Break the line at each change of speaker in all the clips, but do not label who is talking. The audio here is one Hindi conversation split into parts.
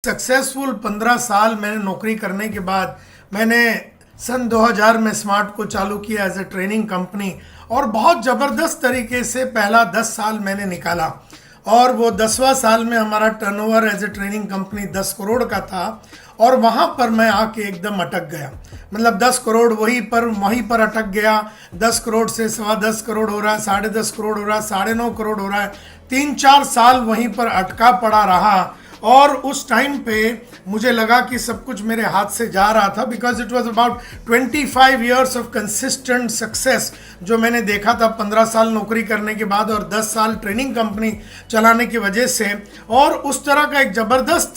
सक्सेसफुल 15 साल मैंने नौकरी करने के बाद मैंने सन 2000 में स्मार्ट को चालू किया एज ए ट्रेनिंग कंपनी और बहुत ज़बरदस्त तरीके से पहला 10 साल मैंने निकाला। और वो 10वां साल में हमारा turnover as a training company 10 crore का था और वहाँ पर मैं आके एकदम अटक गया। मतलब 10 करोड़ वहीं पर अटक गया। 10 करोड़ से 10.25 करोड़ हो रहा है, 10.5 करोड़ हो रहा है, 9.5 करोड़ हो रहा है। 3-4 साल वहीं पर अटका पड़ा रहा और उस टाइम पे मुझे लगा कि सब कुछ मेरे हाथ से जा रहा था, because it was about 25 years of consistent success जो मैंने देखा था 15 साल नौकरी करने के बाद और 10 साल ट्रेनिंग कंपनी चलाने की वजह से। और उस तरह का एक ज़बरदस्त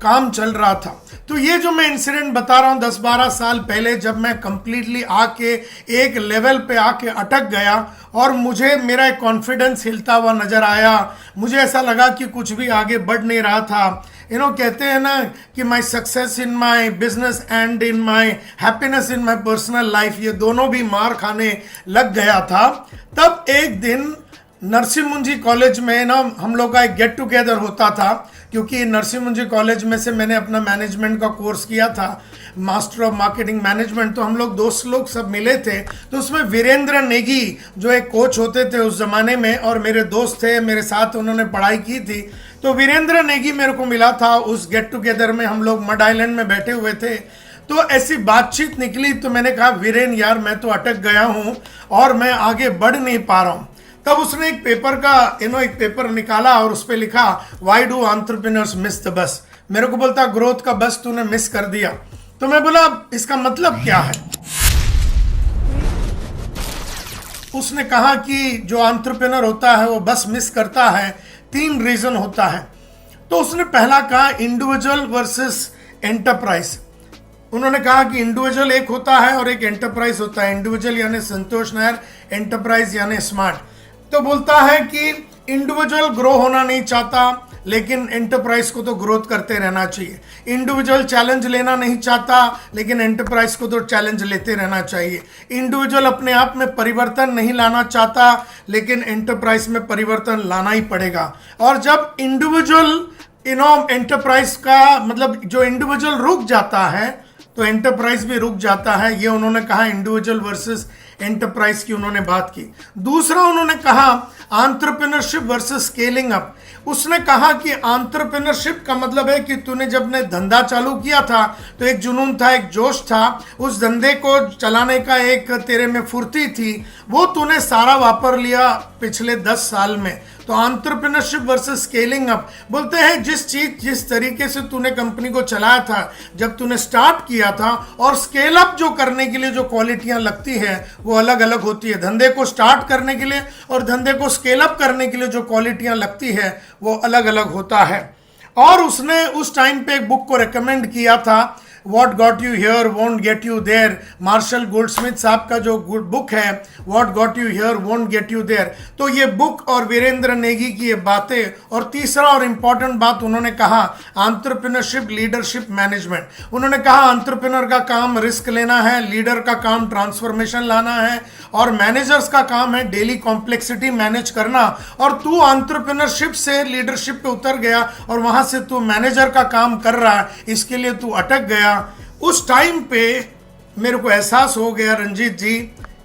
काम चल रहा था। तो ये जो मैं इंसिडेंट बता रहा हूँ 10-12 साल पहले, जब मैं कंप्लीटली आके एक लेवल पे आके अटक गया और मुझे मेरा एक कॉन्फिडेंस हिलता हुआ नज़र आया। मुझे ऐसा लगा कि कुछ भी आगे बढ़ नहीं रहा था। कहते हैं ना कि my success in my business and in my happiness in my personal life, ये दोनों भी मार खाने लग गया था। तब एक दिन नरसिंह मुंजी कॉलेज में हम लोग का एक गेट टुगेदर होता था, क्योंकि नरसिंह मुंजी कॉलेज में से मैंने अपना मैनेजमेंट का कोर्स किया था, मास्टर ऑफ मार्केटिंग मैनेजमेंट। तो हम लोग दोस्त लोग सब मिले थे। तो उसमें वीरेंद्र नेगी जो एक कोच होते थे उस ज़माने में और मेरे दोस्त थे, मेरे साथ उन्होंने पढ़ाई की थी। तो वीरेंद्र नेगी मेरे को मिला था उस गेट टुगेदर में। हम लोग मड आइलैंड में बैठे हुए थे, तो ऐसी बातचीत निकली। तो मैंने कहा वीरेन यार, मैं तो अटक गया हूँ और मैं आगे बढ़ नहीं पा रहा हूँ। तब उसने एक पेपर निकाला और उस पर लिखा why do entrepreneurs miss the bus. मेरे को बोलता ग्रोथ का बस तूने मिस कर दिया। तो मैं बोला इसका मतलब क्या है। उसने कहा कि जो एंटरप्रेन्योर होता है वो बस मिस करता है, 3 रीजन होता है। तो उसने पहला कहा इंडिविजुअल वर्सेस एंटरप्राइज। उन्होंने कहा कि इंडिविजुअल एक होता है और एक एंटरप्राइज होता है। इंडिविजुअल यानी संतोष नायर, एंटरप्राइज यानी स्मार्ट। तो बोलता है कि इंडिविजुअल ग्रो होना नहीं चाहता, लेकिन एंटरप्राइज को तो ग्रोथ करते रहना चाहिए। इंडिविजुअल चैलेंज लेना नहीं चाहता, लेकिन एंटरप्राइज को तो चैलेंज लेते रहना चाहिए। इंडिविजुअल अपने आप में परिवर्तन नहीं लाना चाहता, लेकिन एंटरप्राइज में परिवर्तन लाना ही पड़ेगा। और जब इंडिविजुअल एंटरप्राइज का मतलब जो इंडिविजुअल रुक जाता है तो एंटरप्राइज भी रुक जाता है। ये उन्होंने कहा इंडिविजुअल वर्सेस एंटरप्राइज की उन्होंने बात की। दूसरा उन्होंने कहा एंटरप्रेन्योरशिप वर्सेस स्केलिंग अप। उसने कहा कि एंटरप्रेन्योरशिप का मतलब है कि तूने जब ने धंधा चालू किया था तो एक जुनून था, एक जोश था, उस धंधे को चलाने का एक तेरे में फुर्ती थी, वो तूने सारा वापर लिया पिछले 10 साल में। तो एंटरप्रेन्योरशिप वर्सेस स्केलिंग अप बोलते हैं जिस तरीके से तूने कंपनी को चलाया था जब तूने स्टार्ट किया था, और स्केल अप जो करने के लिए जो क्वालिटियां लगती है वो अलग अलग होती है। धंधे को स्टार्ट करने के लिए और धंधे को स्केल अप करने के लिए जो क्वालिटियां लगती है वो अलग अलग होता है। और उसने उस टाइम पे एक बुक को रेकमेंड किया था, What got you here won't get you there। Marshall Goldsmith साहब का जो बुक है What got you here won't get you there। तो ये बुक और वीरेंद्र नेगी की ये बातें। और तीसरा और इम्पॉर्टेंट बात उन्होंने कहा एंटरप्रेन्योरशिप, लीडरशिप, मैनेजमेंट। उन्होंने कहा एंटरप्रेन्योर का काम रिस्क लेना है, लीडर का काम ट्रांसफॉर्मेशन लाना है, और मैनेजर्स का काम है डेली कॉम्प्लेक्सिटी मैनेज करना। और तू एंटरप्रेन्योरशिप से लीडरशिप पे उतर गया और वहां से तू मैनेजर का काम कर रहा है, इसके लिए तू अटक गया। उस टाइम पे मेरे को एहसास हो गया रंजीत जी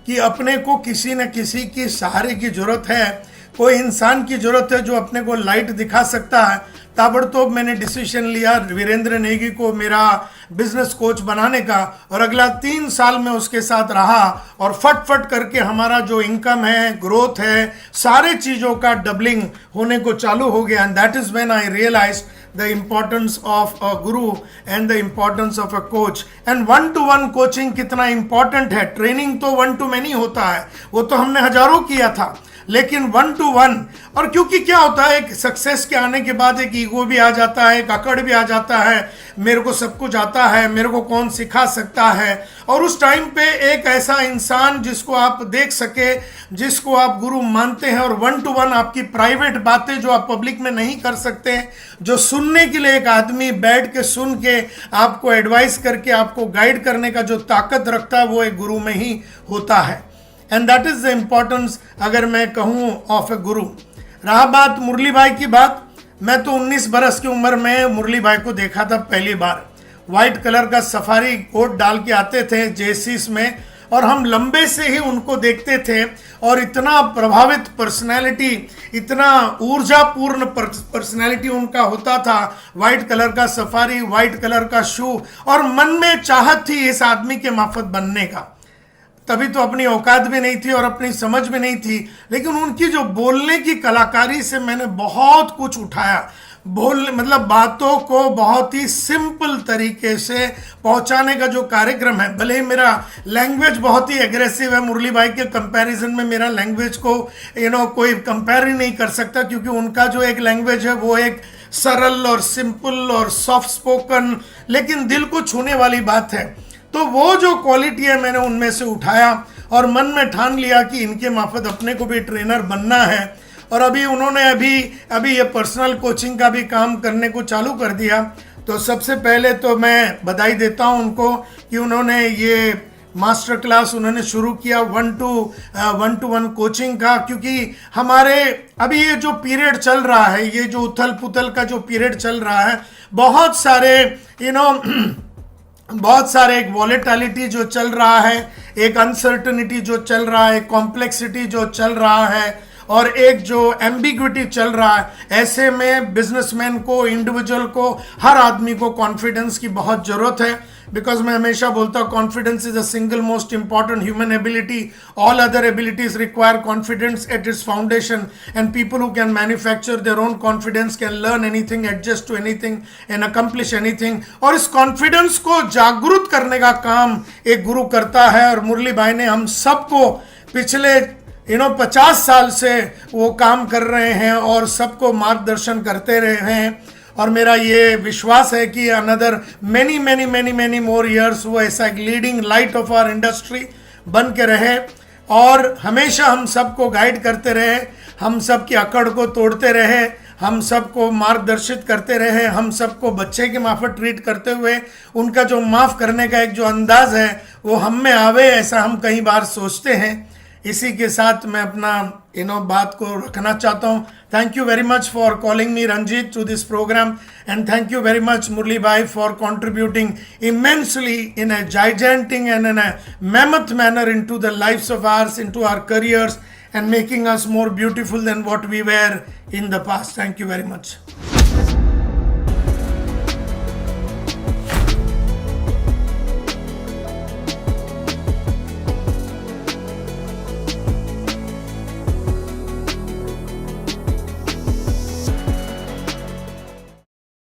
कि अपने को किसी न किसी की सहारे की जरूरत है, कोई इंसान की जरूरत है जो अपने को लाइट दिखा सकता है। ताबड़तोड़ मैंने डिसीजन लिया वीरेंद्र नेगी को मेरा बिजनेस कोच बनाने का, और अगला 3 साल में उसके साथ रहा और फट करके हमारा जो इनकम है, ग्रोथ है, सारे चीज़ों का डबलिंग होने को चालू हो गया। And that is when I realised the importance of a guru and the importance of a coach। and 1-to-1 coaching कितना important है। ट्रेनिंग तो 1-to-many होता है, वो तो हमने हजारों किया था, लेकिन 1-to-1। और क्योंकि क्या होता है, एक सक्सेस के आने के बाद एक ईगो भी आ जाता है, एक अकड़ भी आ जाता है, मेरे को सब कुछ आता है, मेरे को कौन सिखा सकता है। और उस टाइम पे एक ऐसा इंसान जिसको आप देख सके, जिसको आप गुरु मानते हैं, और 1-to-1 आपकी प्राइवेट बातें जो आप पब्लिक में नहीं कर सकते, जो सुनने के लिए एक आदमी बैठ के सुन के आपको एडवाइस करके आपको गाइड करने का जो ताकत रखता है, वो एक गुरु में ही होता है। And that is the importance, अगर मैं कहूँ, ऑफ ए गुरु। रहा बात मुरली भाई की बात, मैं तो 19 बरस की उम्र में मुरली भाई को देखा था पहली बार। वाइट कलर का सफारी कोट डाल के आते थे जेसीस में, और हम लंबे से ही उनको देखते थे, और इतना प्रभावित पर्सनैलिटी, इतना ऊर्जापूर्ण पर्सनैलिटी उनका होता था। वाइट कलर का सफारी, वाइट कलर का शू, और मन में चाहत थी इस आदमी के माफत बनने का। तभी तो अपनी औकात भी नहीं थी और अपनी समझ भी नहीं थी, लेकिन उनकी जो बोलने की कलाकारी से मैंने बहुत कुछ उठाया। मतलब बातों को बहुत ही सिंपल तरीके से पहुंचाने का जो कार्यक्रम है, भले ही मेरा लैंग्वेज बहुत ही एग्रेसिव है, मुरली भाई के कंपैरिजन में मेरा लैंग्वेज को कोई कंपेयर ही नहीं कर सकता, क्योंकि उनका जो एक लैंग्वेज है वो एक सरल और सिंपल और सॉफ्ट स्पोकन, लेकिन दिल को छूने वाली बात है। तो वो जो क्वालिटी है मैंने उनमें से उठाया और मन में ठान लिया कि इनके मार्फत अपने को भी ट्रेनर बनना है। और अभी उन्होंने अभी ये पर्सनल कोचिंग का भी काम करने को चालू कर दिया। तो सबसे पहले तो मैं बधाई देता हूं उनको कि उन्होंने ये मास्टर क्लास उन्होंने शुरू किया 1-to-1 कोचिंग का, क्योंकि हमारे अभी ये जो पीरियड चल रहा है, ये जो उथल पुथल का जो पीरियड चल रहा है, बहुत सारे एक वॉलेटिलिटी जो चल रहा है, एक अनसर्टनिटी जो चल रहा है, कॉम्प्लेक्सिटी जो चल रहा है, और एक जो एम्बिग्विटी चल रहा है। ऐसे में बिजनेसमैन को, इंडिविजुअल को, हर आदमी को कॉन्फिडेंस की बहुत ज़रूरत है। बिकॉज मैं हमेशा बोलता हूँ confidence is the single most important human ability. All other abilities require confidence at its foundation, and people who can manufacture their own confidence can learn anything, adjust to anything and accomplish anything. और इस कॉन्फिडेंस को जागरूक करने का काम एक गुरु करता है, और मुरली भाई ने हम सबको पिछले 50 साल से वो काम कर रहे हैं और सबको मार्गदर्शन करते रहे हैं। और मेरा ये विश्वास है कि अनदर मैनी मोर ईयर्स वो ऐसा एक leading light of our industry बन के रहे, और हमेशा हम सबको गाइड करते रहे, हम सब की अकड़ को तोड़ते रहे, हम सबको मार्गदर्शित करते रहे, हम सबको बच्चे के माफत ट्रीट करते हुए उनका जो माफ़ करने का एक जो अंदाज है वो हम में आवे, ऐसा हम कई बार सोचते हैं। इसी के साथ मैं अपना बात को रखना चाहता हूँ। Thank you very much for calling me Ranjit to this programme, and thank you very much Murli भाई for contributing immensely in a gigantic and in a mammoth manner into the lives of ours, into our careers, and making us more beautiful than what we were in the past. Thank you very much.